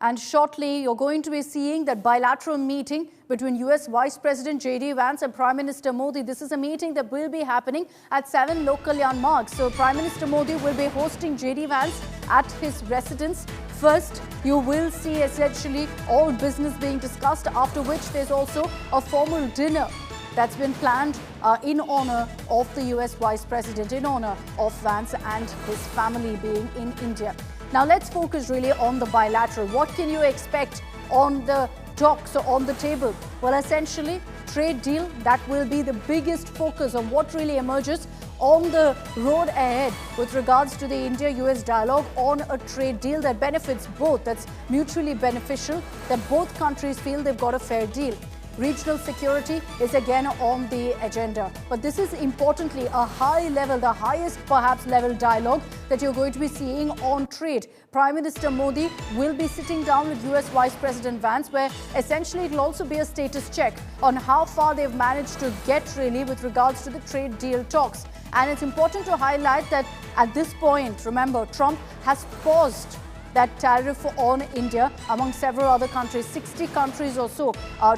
And shortly, you're going to be seeing that bilateral meeting between US Vice President J.D. Vance and Prime Minister Modi. This is a meeting that will be happening at 7 local landmarks. So Prime Minister Modi will be hosting J.D. Vance at his residence. First, you will see essentially all business being discussed, after which there's also a formal dinner that's been planned in honor of the US Vice President, in honor of Vance and his family being in India. Now let's focus really on the bilateral. What can you expect on the talks or on the table? Well, essentially, trade deal, that will be the biggest focus on what really emerges on the road ahead with regards to the India-US dialogue on a trade deal that benefits both, that's mutually beneficial, that both countries feel they've got a fair deal. Regional security is again on the agenda. But this is importantly a high level, the highest perhaps level dialogue that you're going to be seeing on trade. Prime Minister Modi will be sitting down with US Vice President Vance, where essentially it will also be a status check on how far they've managed to get really with regards to the trade deal talks. And it's important to highlight that at this point, remember, Trump has paused that tariff on India among several other countries. 60 countries or so,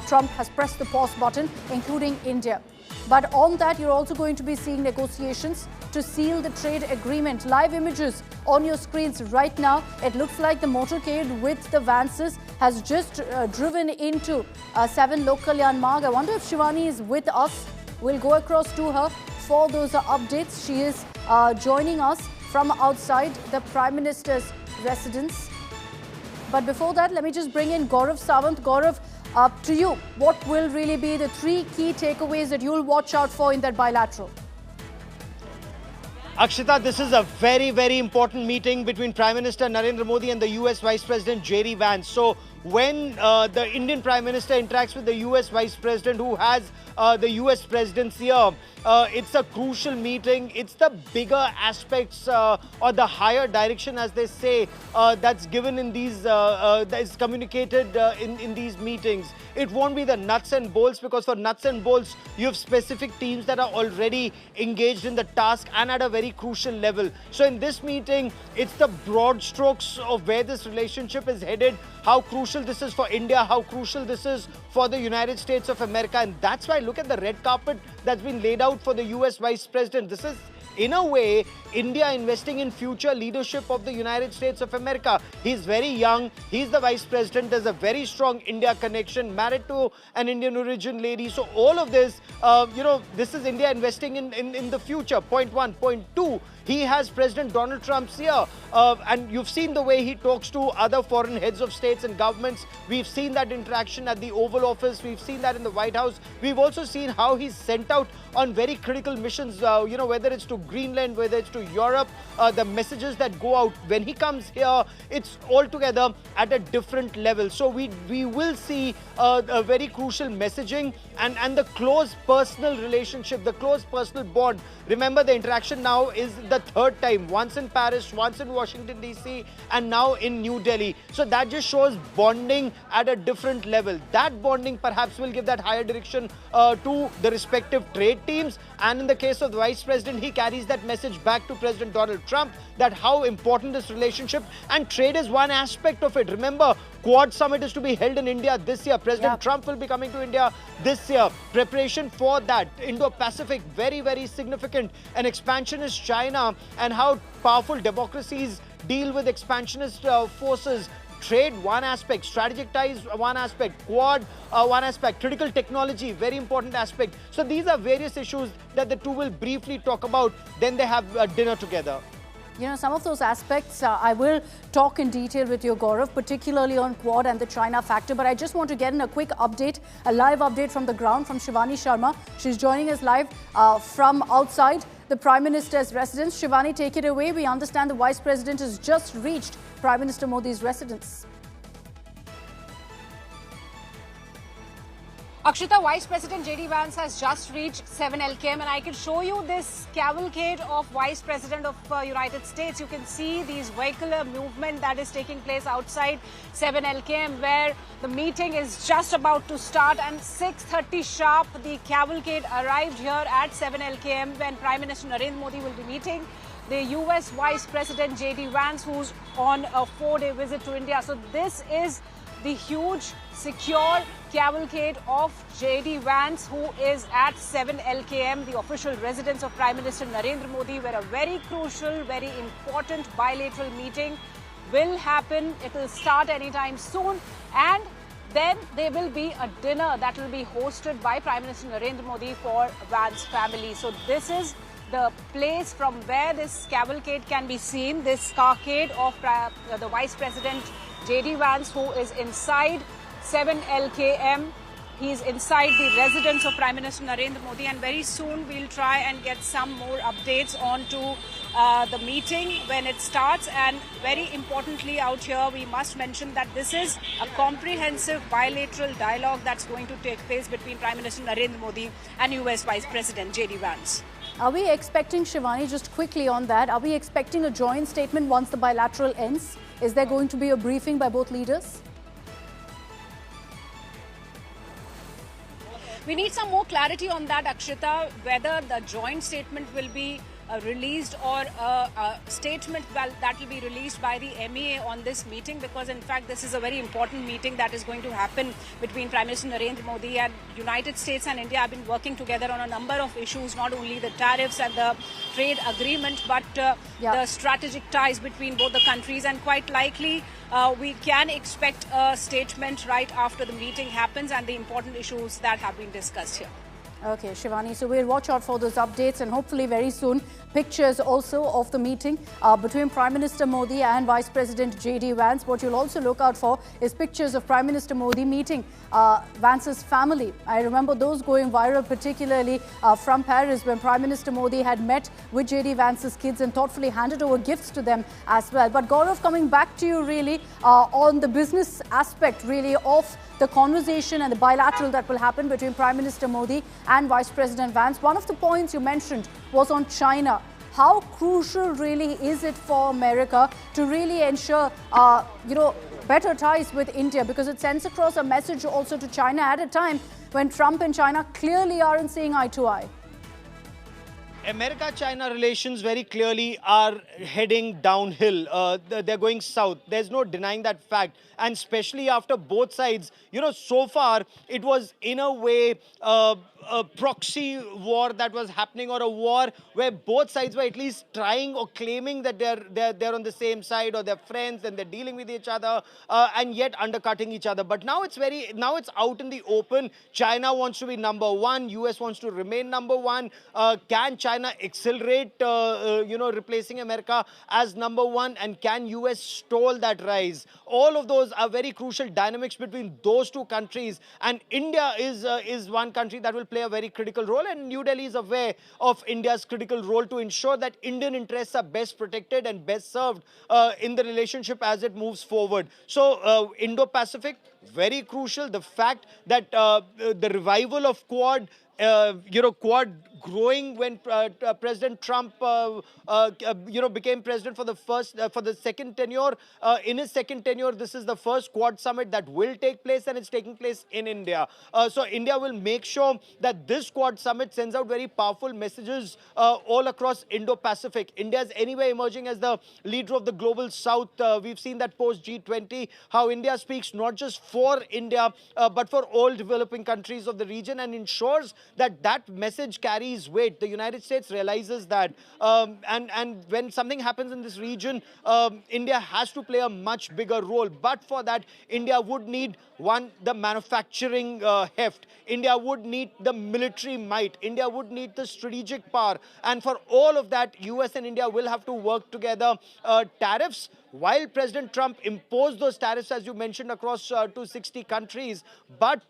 Trump has pressed the pause button, including India. But on that, you're also going to be seeing negotiations to seal the trade agreement. Live images on your screens right now. It looks like the motorcade with the Vances has just driven into 7 local landmark. I wonder if Shivani is with us. We'll go across to her for those updates. She is joining us from outside the Prime Minister's residence. But before that, let me just bring in Gaurav Sawant. Gaurav, up to you. What will really be the 3 key takeaways that you'll watch out for in that bilateral? Akshita, this is a very, very important meeting between Prime Minister Narendra Modi and the US Vice President J.D. Vance. So when the Indian Prime Minister interacts with the US Vice President, who has the US presidency here, it's a crucial meeting. It's the bigger aspects or the higher direction, as they say, that's given in these, that is communicated in these meetings. It won't be the nuts and bolts, because for nuts and bolts, you have specific teams that are already engaged in the task and at a very crucial level. So in this meeting, it's the broad strokes of where this relationship is headed, how crucial this is for India, how crucial this is for the United States of America. And that's why look at the red carpet that's been laid out for the US Vice President. This is, in a way, India investing in future leadership of the United States of America. He's very young. He's the Vice President. There's a very strong India connection, married to an Indian origin lady. So all of this, this is India investing in the future. Point 1. Point 2, he has President Donald Trump's ear. And you've seen the way he talks to other foreign heads of states and governments. We've seen that interaction at the Oval Office. We've seen that in the White House. We've also seen how he's sent out on very critical missions, whether it's to Greenland, whether it's to Europe, the messages that go out. When he comes here, it's altogether at a different level. So we will see a very crucial messaging and the close personal relationship, the close personal bond. Remember, the interaction now is the 3rd time, once in Paris, once in Washington, D.C., and now in New Delhi. So that just shows bonding at a different level. That bonding perhaps will give that higher direction to the respective trade teams. And in the case of the Vice President, he carries that message back to President Donald Trump, that how important this relationship, and trade is one aspect of it. Remember, Quad Summit is to be held in India this year. President Trump will be coming to India this year. Preparation for that. Indo-Pacific, very, very significant. An expansionist China and how powerful democracies deal with expansionist forces. Trade, one aspect. Strategic ties, one aspect. Quad, one aspect. Critical technology, very important aspect. So these are various issues that the two will briefly talk about. Then they have dinner together. You know, some of those aspects I will talk in detail with you, Gaurav, particularly on Quad and the China factor. But I just want to get in a quick update, a live update from the ground from Shivani Sharma. She's joining us live from outside the Prime Minister's residence. Shivani, take it away. We understand the Vice President has just reached Prime Minister Modi's residence. Akshita, Vice President J.D. Vance has just reached 7 LKM, and I can show you this cavalcade of Vice President of United States. You can see these vehicular movement that is taking place outside 7 LKM, where the meeting is just about to start. And 6:30 sharp, the cavalcade arrived here at 7 LKM when Prime Minister Narendra Modi will be meeting the US Vice President J.D. Vance, who's on a 4-day visit to India. So this is the huge, secure cavalcade of J.D. Vance, who is at 7 LKM, the official residence of Prime Minister Narendra Modi, where a very crucial, very important bilateral meeting will happen. It will start anytime soon, and then there will be a dinner that will be hosted by Prime Minister Narendra Modi for Vance family. So this is the place from where this cavalcade can be seen, this carcade of the Vice President J.D. Vance, who is inside 7 LKM. He's inside the residence of Prime Minister Narendra Modi, and very soon we'll try and get some more updates onto the meeting when it starts. And very importantly out here, we must mention that this is a comprehensive bilateral dialogue that's going to take place between Prime Minister Narendra Modi and US Vice President J.D. Vance. Are we expecting, Shivani, just quickly on that, are we expecting a joint statement once the bilateral ends? Is there going to be a briefing by both leaders? We need some more clarity on that, Akshita, whether the joint statement will be released or a statement that will be released by the MEA on this meeting, because in fact this is a very important meeting that is going to happen between Prime Minister Narendra Modi. And United States and India have been working together on a number of issues, not only the tariffs and the trade agreement, but the strategic ties between both the countries. And quite likely we can expect a statement right after the meeting happens and the important issues that have been discussed here. Okay, Shivani, so we'll watch out for those updates, and hopefully very soon pictures also of the meeting between Prime Minister Modi and Vice President J.D. Vance. What you'll also look out for is pictures of Prime Minister Modi meeting Vance's family. I remember those going viral, particularly from Paris, when Prime Minister Modi had met with J.D. Vance's kids and thoughtfully handed over gifts to them as well. But Gaurav, coming back to you really on the business aspect really of the conversation and the bilateral that will happen between Prime Minister Modi and Vice President Vance. One of the points you mentioned was on China. How crucial really is it for America to really ensure, better ties with India, because it sends across a message also to China at a time when Trump and China clearly aren't seeing eye to eye? America-China relations very clearly are heading downhill. They're going south. There's no denying that fact. And especially after both sides, so far it was in a way a proxy war that was happening, or a war where both sides were at least trying or claiming that they're on the same side, or they're friends and they're dealing with each other, and yet undercutting each other. But now it's out in the open. China wants to be number one. US wants to remain number one. Can China accelerate, replacing America as number one? And can US stall that rise? All of those are very crucial dynamics between those two countries. And India is one country that will play a very critical role. And New Delhi is aware of India's critical role to ensure that Indian interests are best protected and best served in the relationship as it moves forward. So Indo-Pacific, very crucial. The fact that the revival of Quad, Quad growing when President Trump, became president for the second tenure. In his second tenure, this is the first Quad summit that will take place, and it's taking place in India. So India will make sure that this Quad summit sends out very powerful messages all across Indo-Pacific. India is anyway emerging as the leader of the global South. We've seen that post G20, how India speaks not just for India, but for all developing countries of the region, and ensures that that message carries weight. The United States realizes that, and when something happens in this region, India has to play a much bigger role. But for that, India would need the manufacturing heft. India would need the military might. India would need the strategic power. And for all of that, US and India will have to work together. Tariffs, while President Trump imposed those tariffs, as you mentioned, across 260 countries, but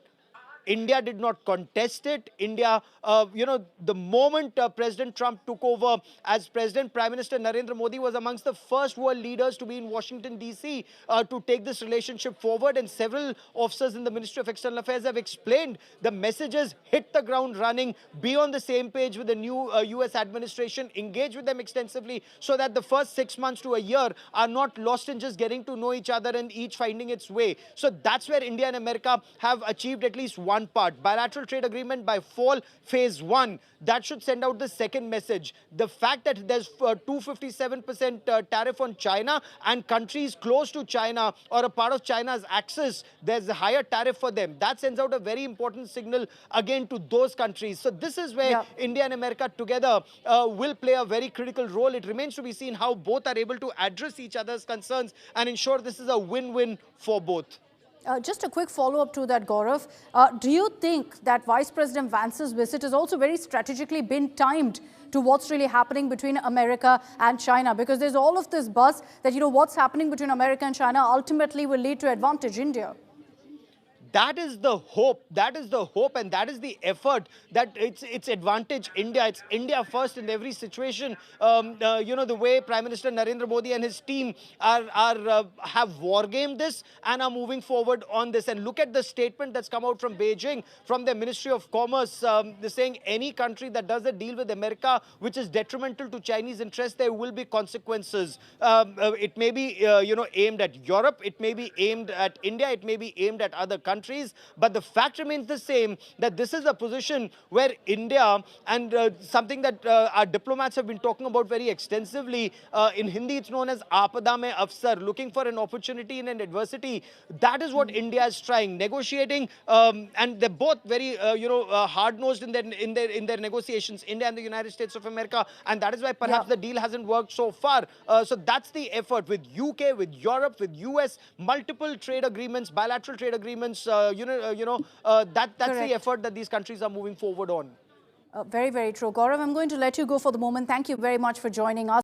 India did not contest it. India, the moment President Trump took over as president, Prime Minister Narendra Modi was amongst the first world leaders to be in Washington, D.C. To take this relationship forward. And several officers in the Ministry of External Affairs have explained the messages, hit the ground running, be on the same page with the new U.S. administration, engage with them extensively so that the first 6 months to a year are not lost in just getting to know each other and each finding its way. So that's where India and America have achieved at least one part. Bilateral trade agreement by fall, phase 1. That should send out the second message. The fact that there's 257% tariff on China and countries close to China or a part of China's axis, there's a higher tariff for them. That sends out a very important signal again to those countries. So this is where India and America together will play a very critical role. It remains to be seen how both are able to address each other's concerns and ensure this is a win-win for both. Just a quick follow-up to that, Gaurav. Do you think that Vice President Vance's visit has also very strategically been timed to what's really happening between America and China? Because there's all of this buzz that, what's happening between America and China ultimately will lead to advantage India. That is the hope. That is the hope, and that is the effort. That it's advantage India. It's India first in every situation. The way Prime Minister Narendra Modi and his team have war gamed this and are moving forward on this. And look at the statement that's come out from Beijing, from the Ministry of Commerce. They're saying any country that does a deal with America, which is detrimental to Chinese interests, there will be consequences. It may be aimed at Europe. It may be aimed at India. It may be aimed at other countries. But the fact remains the same, that this is a position where India, and something that our diplomats have been talking about very extensively, in Hindi it's known as Aapada Mein Avsar, looking for an opportunity in an adversity. That is what India is trying, negotiating, and they're both very hard-nosed in their negotiations, India and the United States of America, and that is why perhaps the deal hasn't worked so far. So that's the effort with UK, with Europe, with US, multiple trade agreements, bilateral trade agreements. That's the effort that these countries are moving forward on. Very, very true. Gaurav, I'm going to let you go for the moment. Thank you very much for joining us.